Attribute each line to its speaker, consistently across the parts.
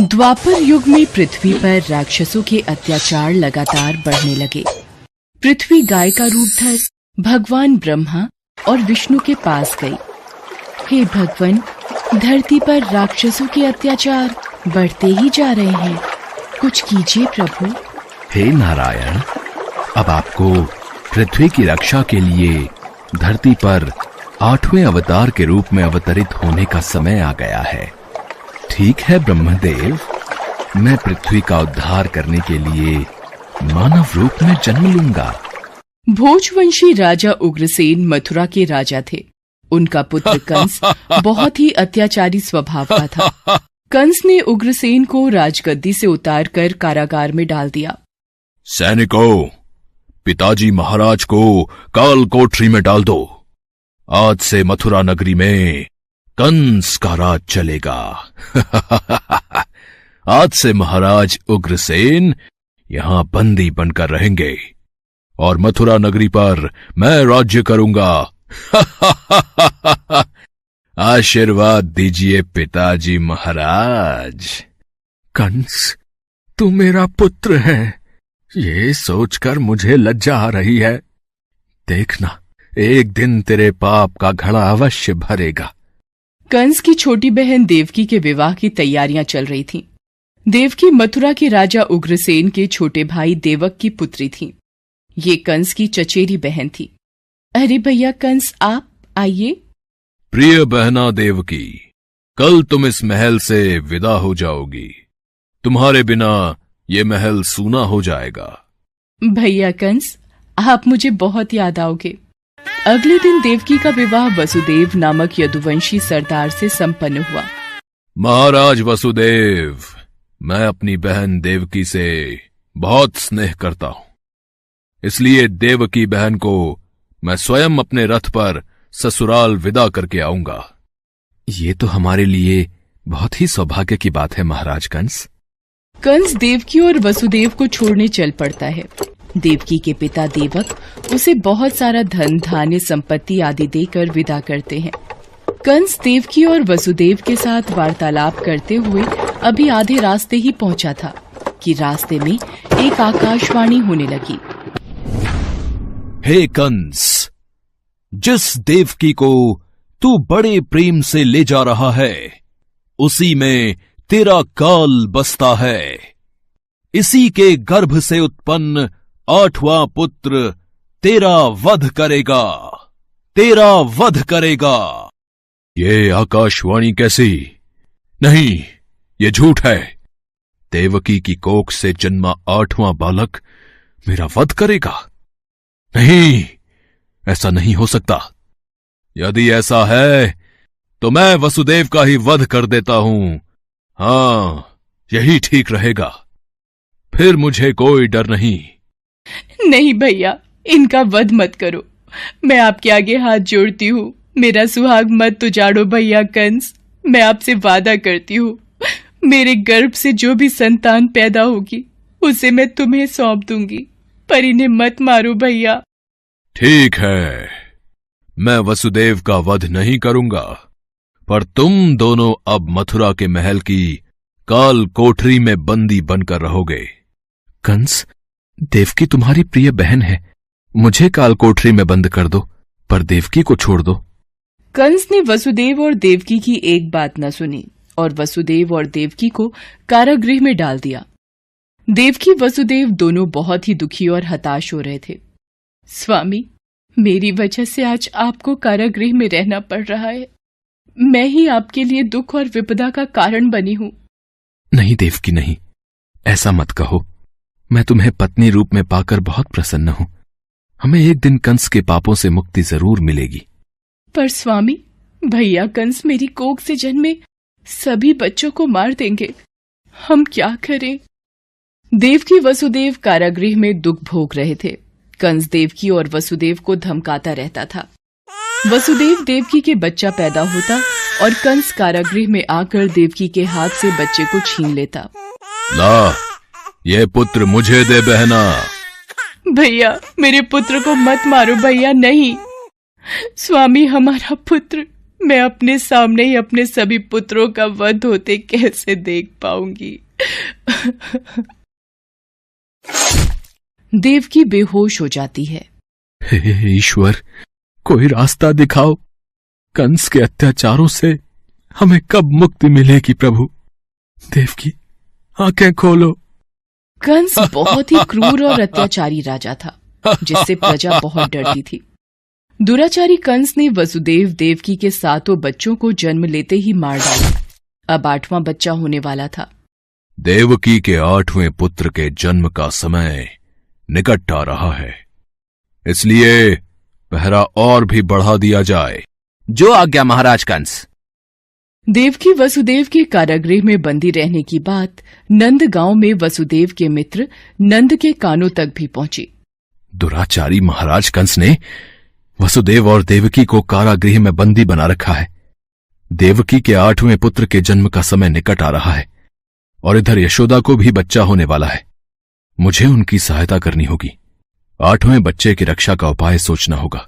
Speaker 1: द्वापर युग में पृथ्वी पर राक्षसों के अत्याचार लगातार बढ़ने लगे। पृथ्वी गाय का रूप धर भगवान ब्रह्मा और विष्णु के पास गई। हे भगवान, धरती पर राक्षसों के अत्याचार बढ़ते ही जा रहे हैं, कुछ कीजिए प्रभु।
Speaker 2: हे नारायण, अब आपको पृथ्वी की रक्षा के लिए धरती पर 8वें अवतार के रूप में अवतरित होने का समय आ गया है। ठीक है ब्रह्मदेव, मैं पृथ्वी का उद्धार करने के लिए मानव रूप में जन्म लूंगा।
Speaker 1: भोजवंशी राजा उग्रसेन मथुरा के राजा थे। उनका पुत्र कंस बहुत ही अत्याचारी स्वभाव का था। कंस ने उग्रसेन को राजगद्दी से उतारकर कारागार में डाल दिया।
Speaker 2: सैनिकों, पिताजी महाराज को काल कोठरी में डाल दो। आज से मथुरा नगरी में कंस का राज चलेगा। आज से महाराज उग्रसेन यहां बंदी बनकर रहेंगे और मथुरा नगरी पर मैं राज्य करूंगा। आशीर्वाद दीजिए पिताजी महाराज। कंस, तू मेरा पुत्र है, ये सोचकर मुझे लज्जा आ रही है। देखना, एक दिन तेरे पाप का घड़ा अवश्य भरेगा।
Speaker 1: कंस की छोटी बहन देवकी के विवाह की तैयारियां चल रही थीं। देवकी मथुरा के राजा उग्रसेन के छोटे भाई देवक की पुत्री थी। ये कंस की चचेरी बहन थी। अरे भैया कंस, आप आइए।
Speaker 2: प्रिय बहना देवकी, कल तुम इस महल से विदा हो जाओगी। तुम्हारे बिना ये महल सूना हो जाएगा।
Speaker 1: भैया कंस, आप मुझे बहुत याद आओगे। अगले दिन देवकी का विवाह वसुदेव नामक यदुवंशी सरदार से संपन्न हुआ।
Speaker 2: महाराज वसुदेव, मैं अपनी बहन देवकी से बहुत स्नेह करता हूं, इसलिए देवकी बहन को मैं स्वयं अपने रथ पर ससुराल विदा करके आऊंगा। ये तो हमारे लिए बहुत ही सौभाग्य की बात है महाराज कंस।
Speaker 1: कंस देवकी और वसुदेव को छोड़ने चल पड़ता है। देवकी के पिता देवक उसे बहुत सारा धन धान्य संपत्ति आदि देकर विदा करते हैं। कंस देवकी और वसुदेव के साथ वार्तालाप करते हुए अभी आधे रास्ते ही पहुंचा था कि रास्ते में एक आकाशवाणी होने लगी।
Speaker 2: हे कंस, जिस देवकी को तू बड़े प्रेम से ले जा रहा है, उसी में तेरा काल बसता है। इसी के गर्भ से उत्पन्न 8वां पुत्र तेरा वध करेगा, तेरा वध करेगा। ये आकाशवाणी कैसी? नहीं, ये झूठ है। देवकी की कोख से जन्मा 8वां बालक मेरा वध करेगा? नहीं, ऐसा नहीं हो सकता। यदि ऐसा है तो मैं वसुदेव का ही वध कर देता हूं। हाँ, यही ठीक रहेगा। फिर मुझे कोई डर नहीं।
Speaker 1: नहीं भैया, इनका वध मत करो। मैं आपके आगे हाथ जोड़ती हूँ। मेरा सुहाग मत उजाड़ो भैया कंस। मैं आपसे वादा करती हूँ, मेरे गर्भ से जो भी संतान पैदा होगी उसे मैं तुम्हें सौंप दूंगी, पर इन्हें मत मारो भैया।
Speaker 2: ठीक है, मैं वसुदेव का वध नहीं करूंगा, पर तुम दोनों अब मथुरा के महल की काल कोठरी में बंदी बनकर रहोगे। कंस, देवकी तुम्हारी प्रिय बहन है, मुझे काल कोठरी में बंद कर दो, पर देवकी को छोड़ दो।
Speaker 1: कंस ने वसुदेव और देवकी की एक बात न सुनी और वसुदेव और देवकी को कारागृह में डाल दिया। देवकी वसुदेव दोनों बहुत ही दुखी और हताश हो रहे थे। स्वामी, मेरी वजह से आज आपको कारागृह में रहना पड़ रहा है। मैं ही आपके लिए दुख और विपदा का कारण बनी हूं।
Speaker 2: नहीं देवकी, नहीं, ऐसा मत कहो। मैं तुम्हें पत्नी रूप में पाकर बहुत प्रसन्न हूं। हमें एक दिन कंस के पापों से मुक्ति जरूर मिलेगी।
Speaker 1: पर स्वामी, भैया कंस मेरी कोख से जन्मे सभी बच्चों को मार देंगे। हम क्या करें? देवकी वसुदेव कारागृह में दुख भोग रहे थे। कंस देवकी और वसुदेव को धमकाता रहता था। वसुदेव देवकी के बच्चा पैदा होता और कंस कारागृह में आकर देवकी के हाथ से बच्चे को छीन लेता।
Speaker 2: ला, ये पुत्र मुझे दे बहना।
Speaker 1: भैया, मेरे पुत्र को मत मारो भैया। नहीं स्वामी, हमारा पुत्र मैं अपने सामने ही अपने सभी पुत्रों का वध होते कैसे देख पाऊंगी। देवकी बेहोश हो जाती है।
Speaker 2: हे ईश्वर, कोई रास्ता दिखाओ। कंस के अत्याचारों से हमें कब मुक्ति मिलेगी प्रभु। देवकी, आंखें खोलो।
Speaker 1: कंस बहुत ही क्रूर और अत्याचारी राजा था, जिससे प्रजा बहुत डरती थी। दुराचारी कंस ने वसुदेव देवकी के 7 बच्चों को जन्म लेते ही मार डाला। अब 8वां बच्चा होने वाला था।
Speaker 2: देवकी के 8वें पुत्र के जन्म का समय निकट आ रहा है, इसलिए पहरा और भी बढ़ा दिया जाए। जो आज्ञा महाराज कंस।
Speaker 1: देवकी वसुदेव के कारागृह में बंदी रहने की बात नंद गांव में वसुदेव के मित्र नंद के कानों तक भी पहुंची।
Speaker 2: दुराचारी महाराज कंस ने वसुदेव और देवकी को कारागृह में बंदी बना रखा है। देवकी के 8वें पुत्र के जन्म का समय निकट आ रहा है और इधर यशोदा को भी बच्चा होने वाला है। मुझे उनकी सहायता करनी होगी। 8वें बच्चे की रक्षा का उपाय सोचना होगा।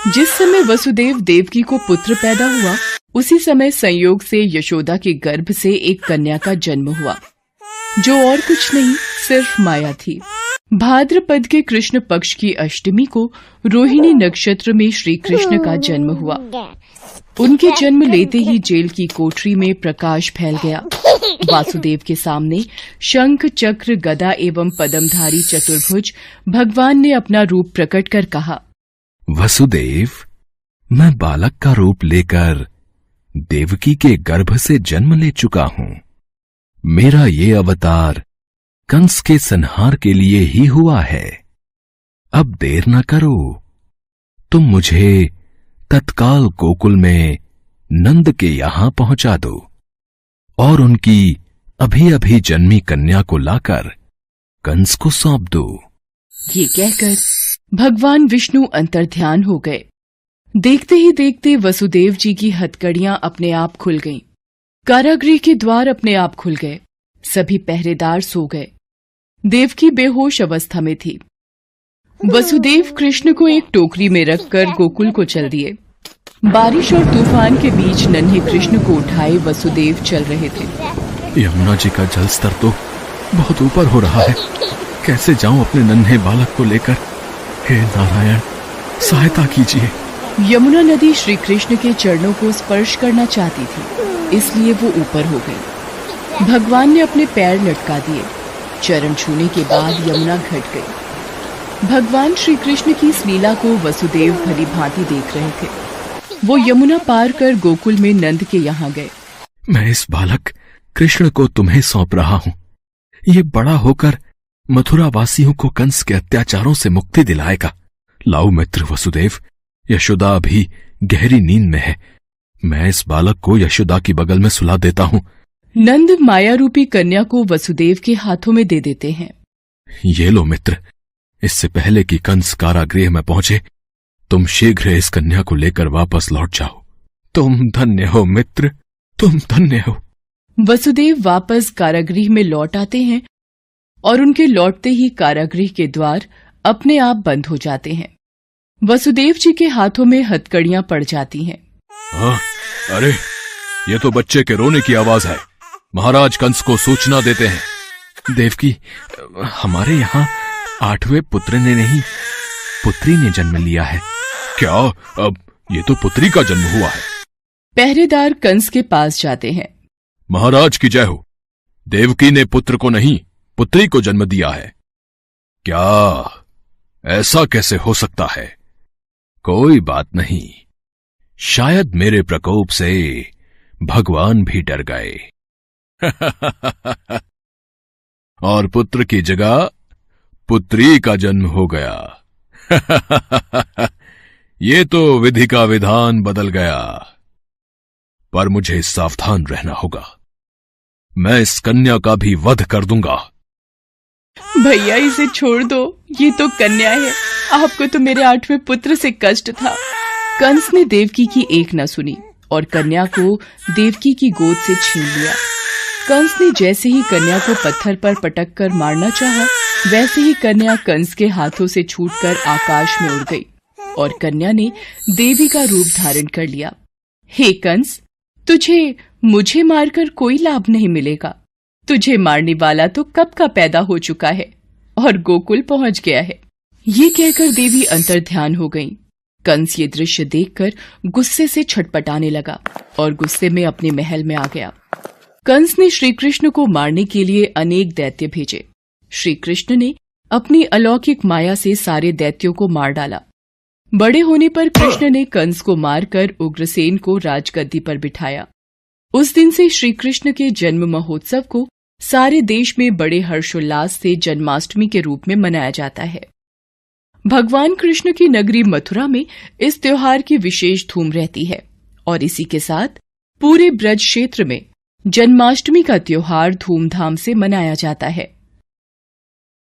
Speaker 1: जिस समय वसुदेव देवकी को पुत्र पैदा हुआ, उसी समय संयोग से यशोदा के गर्भ से एक कन्या का जन्म हुआ, जो और कुछ नहीं सिर्फ माया थी। भाद्रपद के कृष्ण पक्ष की अष्टमी को रोहिणी नक्षत्र में श्री कृष्ण का जन्म हुआ। उनके जन्म लेते ही जेल की कोठरी में प्रकाश फैल गया। वासुदेव के सामने शंख चक्र गदा एवं पद्मधारी चतुर्भुज भगवान ने अपना रूप प्रकट कर कहा,
Speaker 2: वसुदेव, मैं बालक का रूप लेकर देवकी के गर्भ से जन्म ले चुका हूं। मेरा ये अवतार कंस के संहार के लिए ही हुआ है। अब देर न करो, तुम मुझे तत्काल गोकुल में नंद के यहां पहुंचा दो और उनकी अभी अभी जन्मी कन्या को लाकर कंस को सौंप दो।
Speaker 1: ये कहकर भगवान विष्णु अंतर्ध्यान हो गए। देखते ही देखते वसुदेव जी की हथकड़ियां अपने आप खुल गईं। कारागृह के द्वार अपने आप खुल गए। सभी पहरेदार सो गए। देवकी बेहोश अवस्था में थी। वसुदेव कृष्ण को एक टोकरी में रखकर गोकुल को चल दिए। बारिश और तूफान के बीच नन्हे कृष्ण को उठाए वसुदेव चल रहे थे।
Speaker 2: यमुना जी का जल स्तर तो बहुत ऊपर हो रहा है। कैसे जाऊं अपने नन्हे बालक को लेकर? हे नारायण, सहायता कीजिए।
Speaker 1: यमुना नदी श्री कृष्ण के चरणों को स्पर्श करना चाहती थी, इसलिए वो ऊपर हो गई। भगवान ने अपने पैर लटका दिए। चरण छूने के बाद यमुना घट गई। भगवान श्री कृष्ण की इस लीला को वसुदेव भली भांति देख रहे थे। वो यमुना पार कर गोकुल में नंद के यहाँ गए।
Speaker 2: मैं इस बालक कृष्ण को तुम्हें सौंप रहा हूं। ये बड़ा होकर मथुरा वासियों को कंस के अत्याचारों से मुक्ति दिलाएगा। लाओ मित्र वसुदेव, यशोदा अभी गहरी नींद में है। मैं इस बालक को यशोदा की बगल में सुला देता हूं।
Speaker 1: नंद माया रूपी कन्या को वसुदेव के हाथों में दे देते हैं।
Speaker 2: ये लो मित्र, इससे पहले कि कंस कारागृह में पहुंचे, तुम शीघ्र इस कन्या को लेकर वापस लौट जाओ। तुम धन्य हो मित्र, तुम धन्य हो।
Speaker 1: वसुदेव वापस कारागृह में लौट आते हैं और उनके लौटते ही कारागृह के द्वार अपने आप बंद हो जाते हैं। वसुदेव जी के हाथों में हथकड़ियां पड़ जाती हैं।
Speaker 2: हाँ, अरे ये तो बच्चे के रोने की आवाज है। महाराज कंस को सूचना देते हैं। देवकी, हमारे यहाँ 8वें पुत्र ने नहीं, पुत्री ने जन्म लिया है। क्या? अब ये तो पुत्री का जन्म हुआ है।
Speaker 1: पहरेदार कंस के पास जाते हैं।
Speaker 2: महाराज की जय हो। देवकी ने पुत्र को नहीं, पुत्री को जन्म दिया है। क्या? ऐसा कैसे हो सकता है? कोई बात नहीं, शायद मेरे प्रकोप से भगवान भी डर गए और पुत्र की जगह पुत्री का जन्म हो गया। ये तो विधि का विधान बदल गया, पर मुझे सावधान रहना होगा। मैं इस कन्या का भी वध कर दूंगा।
Speaker 1: भैया, इसे छोड़ दो, ये तो कन्या है। आपको तो मेरे 8वें पुत्र से कष्ट था। कंस ने देवकी की एक न सुनी और कन्या को देवकी की गोद से छीन लिया। कंस ने जैसे ही कन्या को पत्थर पर पटक कर मारना चाहा, वैसे ही कन्या कंस के हाथों से छूटकर आकाश में उड़ गई और कन्या ने देवी का रूप धारण कर लिया। हे कंस, तुझे मुझे मारकर कोई लाभ नहीं मिलेगा। तुझे मारने वाला तो कब का पैदा हो चुका है और गोकुल पहुंच गया है। ये कहकर देवी अंतर्ध्यान हो गईं। कंस ये दृश्य देखकर गुस्से से छटपटाने लगा और गुस्से में अपने महल में आ गया। कंस ने श्री कृष्ण को मारने के लिए अनेक दैत्य भेजे। श्री कृष्ण ने अपनी अलौकिक माया से सारे दैत्यों को मार डाला। बड़े होने पर कृष्ण ने कंस को मारकर उग्रसेन को राजगद्दी पर बिठाया। उस दिन से श्री कृष्ण के जन्म महोत्सव को सारे देश में बड़े हर्षोल्लास से जन्माष्टमी के रूप में मनाया जाता है। भगवान कृष्ण की नगरी मथुरा में इस त्योहार की विशेष धूम रहती है और इसी के साथ पूरे ब्रज क्षेत्र में जन्माष्टमी का त्योहार धूमधाम से मनाया जाता है।